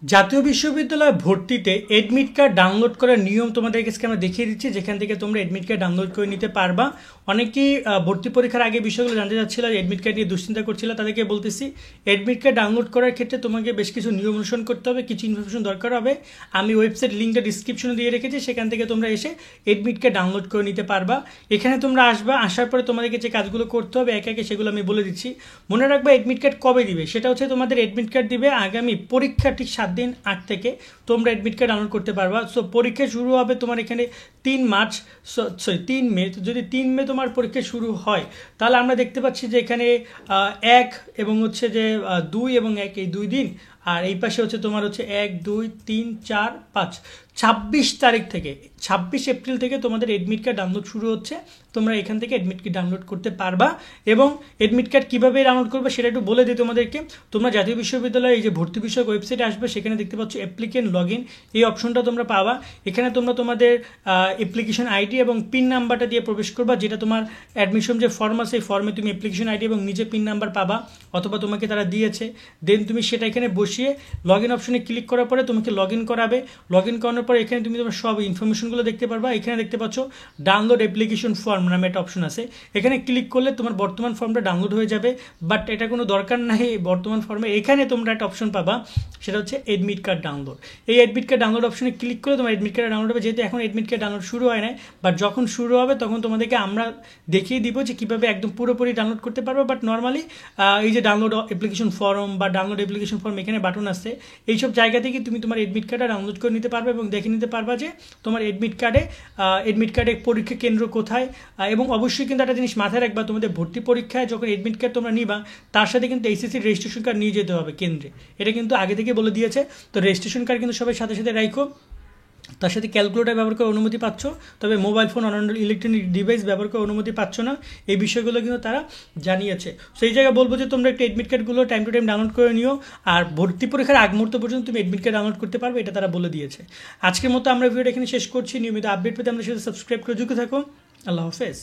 জাতীয় বিশ্ববিদ্যালয় ভর্তিতে এডমিট কার্ড ডাউনলোড করার নিয়ম তোমাদের কাছে আমরা দেখিয়ে দিচ্ছি, যেখান থেকে তোমরা এডমিট কার্ড ডাউনলোড করে নিতে পারবা। অনেকেই ভর্তি পরীক্ষার আগে বিষয়গুলো জানতে চাচ্ছিল, এডমিট কার্ড নিয়ে দুশ্চিন্তা করছিল, তাদেরকে বলতেছি এডমিট কার্ড ডাউনলোড করার ক্ষেত্রে তোমাকে বেশ কিছু নিয়ম অনুসরণ করতে হবে, কিছু ইনফরমেশন দরকার হবে। আমি ওয়েবসাইট লিঙ্কটা ডিসক্রিপশনে দিয়ে রেখেছি, সেখান থেকে তোমরা এসে এডমিট কার্ড ডাউনলোড করে নিতে পারবা। এখানে তোমরা আসবা, আসার পরে তোমাদেরকে যে কাজগুলো করতে হবে একে একে সেগুলো আমি বলে দিচ্ছি। মনে রাখবা এডমিট কার্ড কবে দিবে, সেটা হচ্ছে তোমাদের এডমিট কার্ড দিবে আগামী পরীক্ষার ঠিক 7 দিন আগ থেকে তোমরা এডমিট কার্ড ডাউনলোড করতে পারবা। সো পরীক্ষা শুরু হবে তোমার এখানে 3 মার্চ, তিন মে। তো যদি 3 মে তোমার পরীক্ষা শুরু হয়, তাহলে আমরা দেখতে পাচ্ছি যে এখানে 1 এবং হচ্ছে যে 2 এবং 1 এই 2 দিন, আর এই পাশে হচ্ছে তোমার হচ্ছে 1 2 3 4 5 26 তারিখ থেকে 26 এপ্রিল থেকে তোমাদের এডমিট কার্ড ডাউনলোড শুরু হচ্ছে। তোমরা এখান থেকে এডমিট কার্ড ডাউনলোড করতে পারবা। এবং এডমিট কার্ড কীভাবে ডাউনলোড করবে সেটা একটু বলে দিই তোমাদেরকে। তোমরা জাতীয় বিশ্ববিদ্যালয়ে এই যে ভর্তি বিষয়ক ওয়েবসাইটে আসবে, সেখানে দেখতে পাচ্ছ অ্যাপ্লিকেন্ট লগ ইন, এই অপশনটা তোমরা পাবা। এখানে তোমরা তোমাদের অ্যাপ্লিকেশন আইডি এবং পিন নাম্বারটা দিয়ে প্রবেশ করবা, যেটা তোমার অ্যাডমিশন যে ফর্ম আছে এই ফর্মে তুমি অ্যাপ্লিকেশন আইডি এবং নিজে পিন নাম্বার পাবা, অথবা তোমাকে তারা দিয়েছে। দেন তুমি সেটা এখানে বসিয়ে লগ ইন অপশনে ক্লিক করার পরে তোমাকে লগ ইন করাবে। লগ ইন করানোর পরে এখানে তুমি তোমার সব ইনফরমেশনগুলো দেখতে পারবা। এখানে দেখতে পাচ্ছ ডাউনলোড অ্যাপ্লিকেশন ফর্ম নামে একটা অপশন আছে, এখানে ক্লিক করলে তোমার বর্তমান ফর্মটা ডাউনলোড হয়ে যাবে। বাট এটা কোনো দরকার নাই বর্তমান ফর্মে। এখানে তোমরা একটা অপশন পাবা, সেটা হচ্ছে এডমিট কার্ড ডাউনলোড। এই এডমিট কার্ড ডাউনলোড অপশনে ক্লিক করে তোমার এডমিট কার্ড ডাউনলোড হবে। যেহেতু এখন এডমিট কার্ড ডাউনলোড শুরু হয় না, বাট যখন শুরু হবে তখন তোমাদেরকে আমরা দেখিয়ে দিব যে কীভাবে একদম পুরোপুরি ডাউনলোড করতে পারবে। বাট নর্মালি এই যে ডাউনলোড অ্যাপ্লিকেশন ফর্ম বা ডাউনলোড অ্যাপ্লিকেশন ফর্ম এখানে বাটন আছে, এইসব জায়গা থেকে তুমি তোমার এডমিট কার্ডটা ডাউনলোড করে নিতে পারবে এবং দেখে নিতে পারবা যে তোমার এডমিট কার্ডে পরীক্ষা কেন্দ্র কোথায়। এবং অবশ্যই কিন্তু একটা জিনিস মাথায় রাখবা, তোমাদের ভর্তি পরীক্ষায় যখন এডমিট কার্ড তোমরা নিবা, তার সাথে কিন্তু এইচএসসি রেজিস্ট্রেশন কার্ড নিয়ে যেতে হবে কেন্দ্রে। এটা কিন্তু আগে থেকে বলে দিয়েছে। তো রেজিস্ট্রেশন কার্ড কিন্তু সবাই সাথে সাথে রাখো। তার সাথে ক্যালকুলেটর ব্যবহার করে অনুমতি পাচ্ছ, তবে মোবাইল ফোন অন্যান্য ইলেকট্রনিক ডিভাইস ব্যবহার করে অনুমতি পাচ্ছ না। এই বিষয়গুলো কিন্তু তারা জানিয়েছে। সেই জায়গায় বলবো যে তোমরা একটু এডমিট কার্ডগুলো টাইম টু টাইম ডাউনলোড করে নিও, আর ভর্তি পরীক্ষার আগ মুহূর্ত পর্যন্ত তুমি এডমিট কার্ড ডাউনলোড করতে পারবে, এটা তারা বলে দিয়েছে। আজকের মতো আমরা ভিডিওটা এখানে শেষ করছি। নিয়মিত আপডেট পেতে আমাদের সাথে সাবস্ক্রাইব করে যুক্ত থাকো। আল্লাহ হাফেজ।